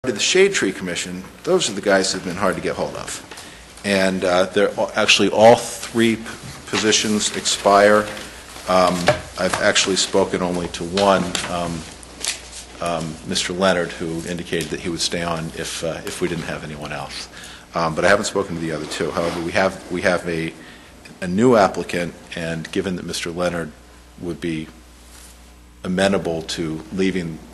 To the Shade Tree Commission, those are the guys who have been hard to get hold of. And actually all three positions expire. I've actually spoken only to one, Mr. Leonard, who indicated that he would stay on if we didn't have anyone else. But I haven't spoken to the other two. However, we have a new applicant, and given that Mr. Leonard would be amenable to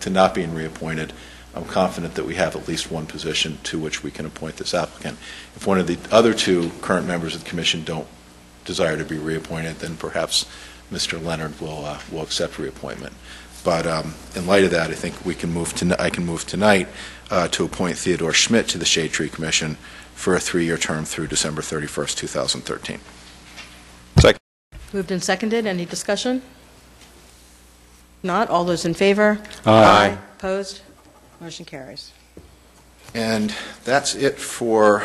not being reappointed, I'm confident that we have at least one position to which we can appoint this applicant. If one of the other two current members of the commission don't desire to be reappointed, then perhaps Mr. Leonard will accept reappointment. But in light of that, I think I can move tonight to appoint Theodore Schmidt to the Shade Tree Commission for a 3-year term through December 31st, 2013. Second. Moved and seconded. Any discussion? Not. All those in favor? Aye. Opposed? Motion carries. And that's it for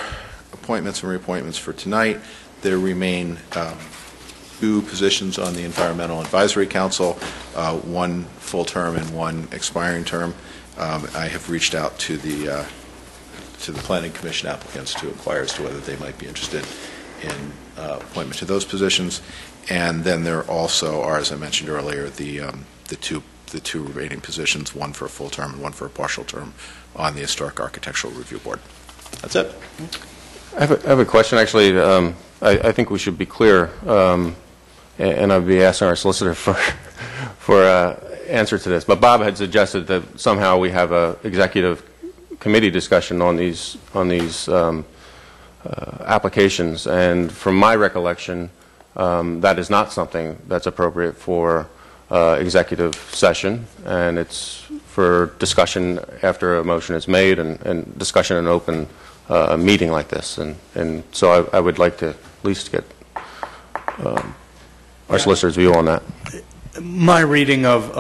appointments and reappointments for tonight. There remain 2 positions on the Environmental Advisory Council, one full term and one expiring term. I have reached out to the Planning Commission applicants to inquire as to whether they might be interested in appointment to those positions. And then there also are, as I mentioned earlier, the two remaining positions, one for a full term and one for a partial term on the Historic Architectural Review Board. That's it. I have a question, actually. I think we should be clear, and I'd be asking our solicitor for an answer to this. But Bob had suggested that somehow we have an executive committee discussion on these applications, and from my recollection, that is not something that's appropriate for executive session, and it's for discussion after a motion is made and discussion in an open meeting like this. And so I would like to at least get our solicitor's view on that. My reading of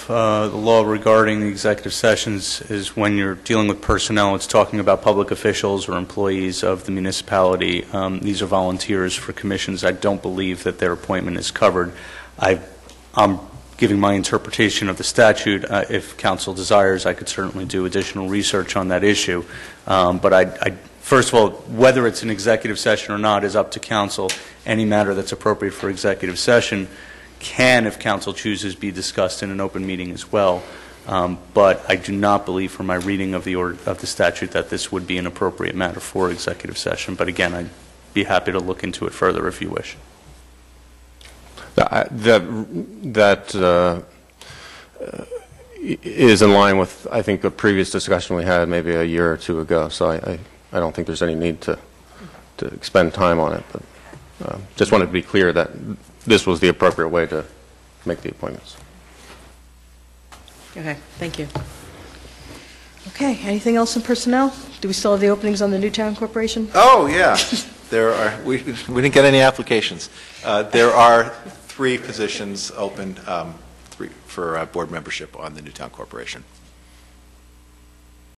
the law regarding the executive sessions is when you're dealing with personnel, it's talking about public officials or employees of the municipality. These are volunteers for commissions. I don't believe that their appointment is covered. I'm giving my interpretation of the statute. If council desires, I could certainly do additional research on that issue. But first of all, whether it's an executive session or not is up to council. Any matter that's appropriate for executive session can, if council chooses, be discussed in an open meeting as well. But I do not believe, from my reading of the statute, that this would be an appropriate matter for executive session. But again, I'd be happy to look into it further if you wish. That is in line with, I think, a previous discussion we had maybe a year or two ago. So I don't think there's any need to expend time on it. But just wanted to be clear that this was the appropriate way to make the appointments. Okay, thank you. Okay, anything else in personnel? Do we still have the openings on the Newtown Corporation? Oh, yeah. There are. We didn't get any applications. There are 3 positions open for board membership on the Newtown Corporation.